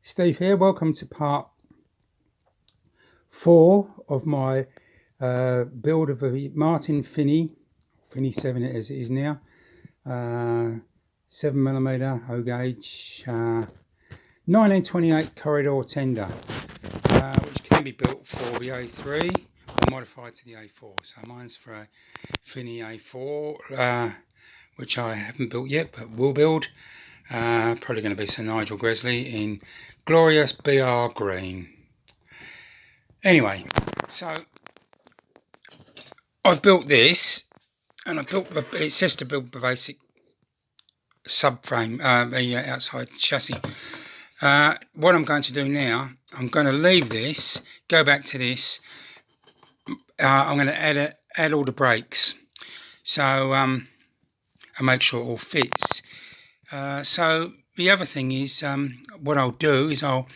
Steve here, welcome to part 4 of my build of a Martin Finney7 as it is now, 7mm O gauge, 1928 corridor tender, which can be built for the A3 or modified to the A4. So mine's for a Finney A4, which I haven't built yet but will build. Probably going to be Sir Nigel Gresley in glorious BR green. Anyway, so I've built this, and it says to build the basic subframe, the outside chassis. What I'm going to do now, I'm going to leave this, go back to this. I'm going to add all the brakes, so and make sure it all fits. So the other thing is, what I'll do is I'll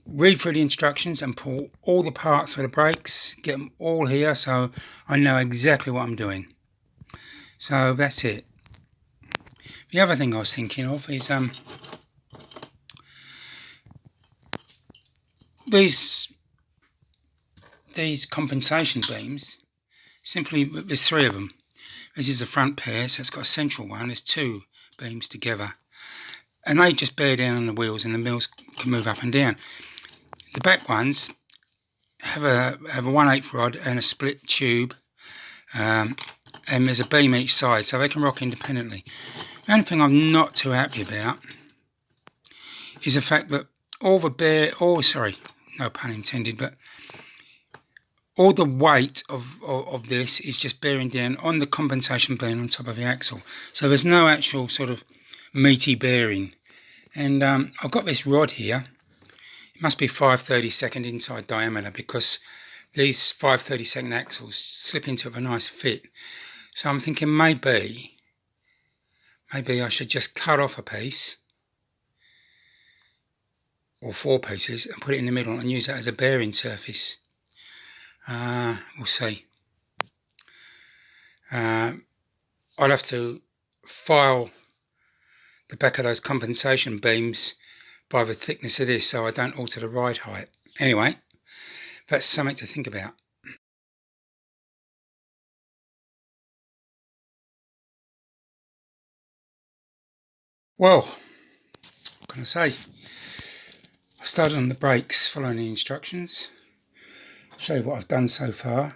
read through the instructions and pull all the parts for the brakes, get them all here so I know exactly what I'm doing. So that's it. The other thing I was thinking of is these compensation beams. Simply, there's 3 of them. This is the front pair, so it's got a central one. There's 2 beams together, and they just bear down on the wheels, and the wheels can move up and down. The back ones have a 1/8 rod and a split tube, and there's a beam each side, so they can rock independently. The only thing I'm not too happy about is the fact that no pun intended, but all the weight of this is just bearing down on the compensation beam on top of the axle. So there's no actual sort of meaty bearing. And I've got this rod here. It must be 5/32 inside diameter, because these 5/32 axles slip into a nice fit. So I'm thinking maybe I should just cut off a piece, or 4 pieces, and put it in the middle and use that as a bearing surface. We'll see. I'll have to file the back of those compensation beams by the thickness of this, so I don't alter the ride height. Anyway, that's something to think about. Well, what can I say? I started on the brakes following the instructions. I'll show you what I've done so far.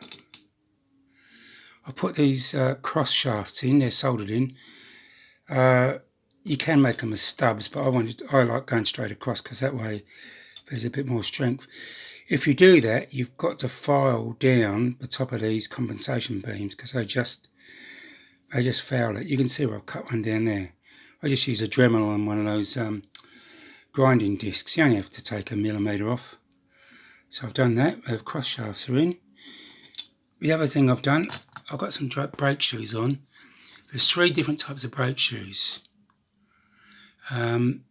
I put these cross shafts in, they're soldered in. You can make them as stubs, but I like going straight across, because that way there's a bit more strength. If you do that, you've got to file down the top of these compensation beams, because they just foul it. You can see where I've cut one down there. I just use a Dremel on one of those grinding discs. You only have to take 1mm off. So I've done that. The cross shafts are in. The other thing I've done, I've got some brake shoes on. There's 3 different types of brake shoes. The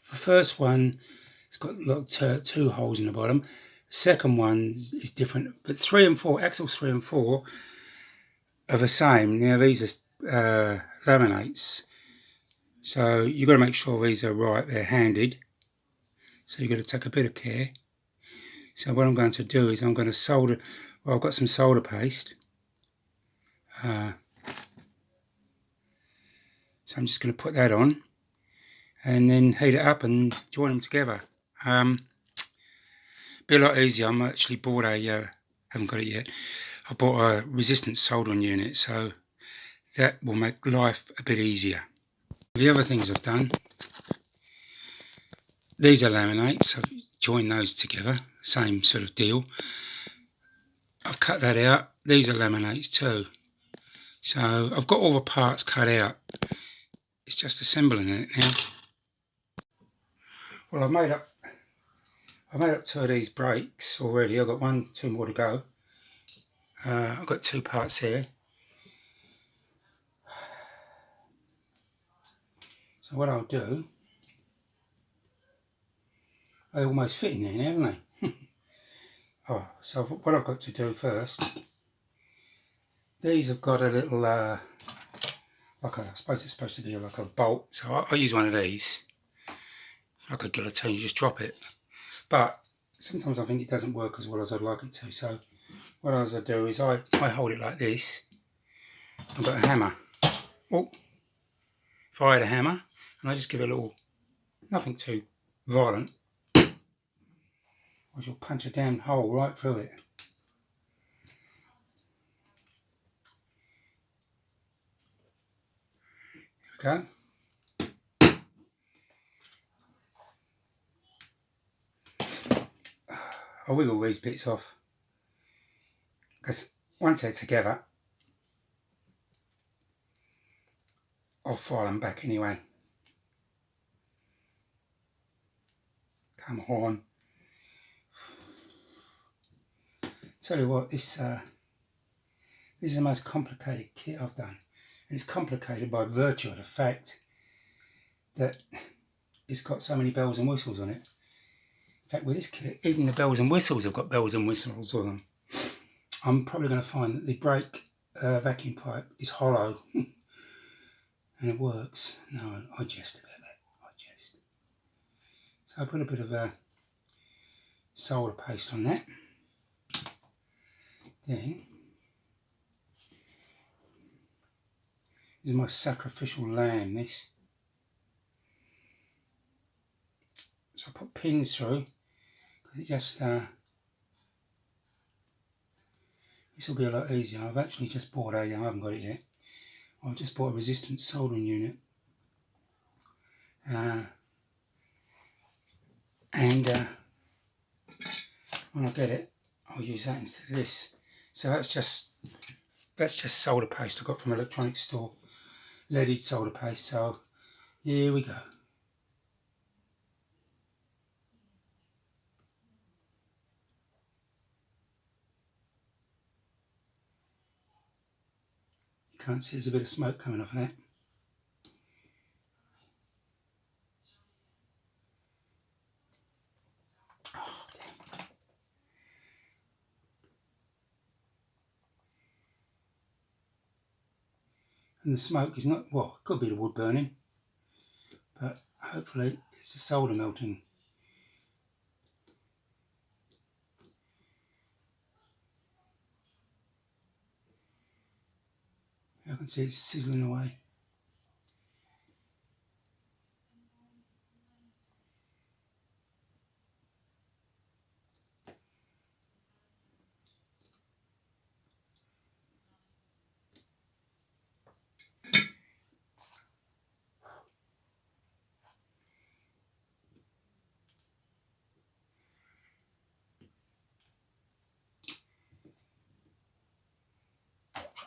first one, it's got like 2 holes in the bottom. The second one is different, but 3 and 4, axles 3 and 4 are the same. Now these are laminates, so you've got to make sure these are right. They're handed, so you've got to take a bit of care. So what I'm going to do is I'm going to solder. Well, I've got some solder paste. So I'm just going to put that on and then heat it up and join them together. Be a lot easier. I'm actually bought haven't got it yet. I bought a resistance soldering unit, so that will make life a bit easier. The other things I've done, these are laminates. I've joined those together, same sort of deal. I've cut that out. These are laminates too. So I've got all the parts cut out. It's just assembling it now. Well, I've made up 2 of these brakes already. I've got 2 more to go. I've got 2 parts here. So what I'll do, they almost fit in there now, haven't they? So what I've got to do first, these have got a little like I suppose it's supposed to be like a bolt. So I use one of these, like a guillotine. You just drop it. But sometimes I think it doesn't work as well as I'd like it to. So what I do is I hold it like this. I've got a hammer. Oh, if I had a hammer and I just give it a little, nothing too violent, I shall punch a damn hole right through it. Here we go. I'll wiggle these bits off, because once they're together, I'll file them back anyway. Come on. Tell you what, this is the most complicated kit I've done. And it's complicated by virtue of the fact that it's got so many bells and whistles on it. In fact, with this kit, even the bells and whistles have got bells and whistles on them. I'm probably going to find that the brake vacuum pipe is hollow. And it works. No, I jest about that. I jest. So I put a bit of solder paste on that. Then, this is my sacrificial lamb, this. So I put pins through, because it just, this will be a lot easier. I've actually just bought I haven't got it yet. I've just bought a resistance soldering unit. When I get it, I'll use that instead of this. So that's just solder paste I got from an electronics store. Leaded solder paste, so here we go. You can't see, there's a bit of smoke coming off of that. Oh, damn. And the smoke is not, well, it could be the wood burning, but hopefully it's the solder melting. I can see it's sizzling away.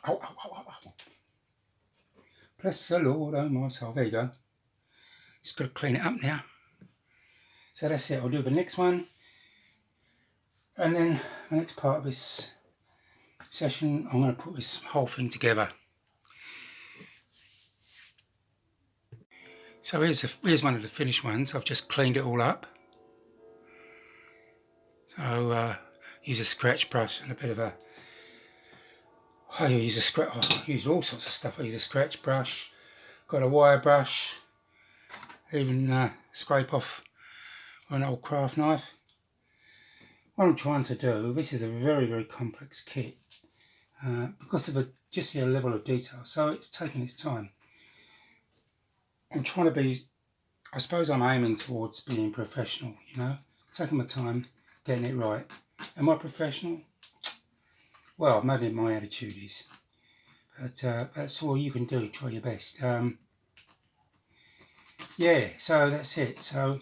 Ow, ow, ow, ow, ow. Bless the Lord, oh my soul. There you go. Just got to clean it up now. So that's it. I'll do the next one. And then the next part of this session, I'm going to put this whole thing together. So here's one of the finished ones. I've just cleaned it all up. So use a scratch brush and a bit of a... I use all sorts of stuff. I use a scratch brush, got a wire brush, even scrape off an old craft knife. What I'm trying to do, this is a very, very complex kit because of just the level of detail, so it's taking its time. I'm trying to be, I suppose I'm aiming towards being professional, you know, taking my time, getting it right. Am I professional? Well, maybe my attitude is, but that's all you can do, try your best. Yeah, so that's it. So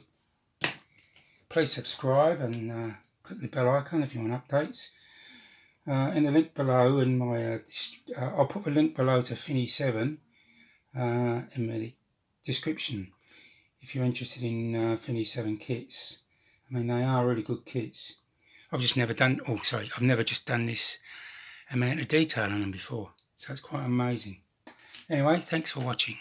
please subscribe and click the bell icon if you want updates. In the link below, in my I'll put the link below to Finney7 in the description if you're interested in Finney7 kits. I mean, they are really good kits. I've just never done, I've never just done this amount of detail on them before, so it's quite amazing. Anyway, thanks for watching.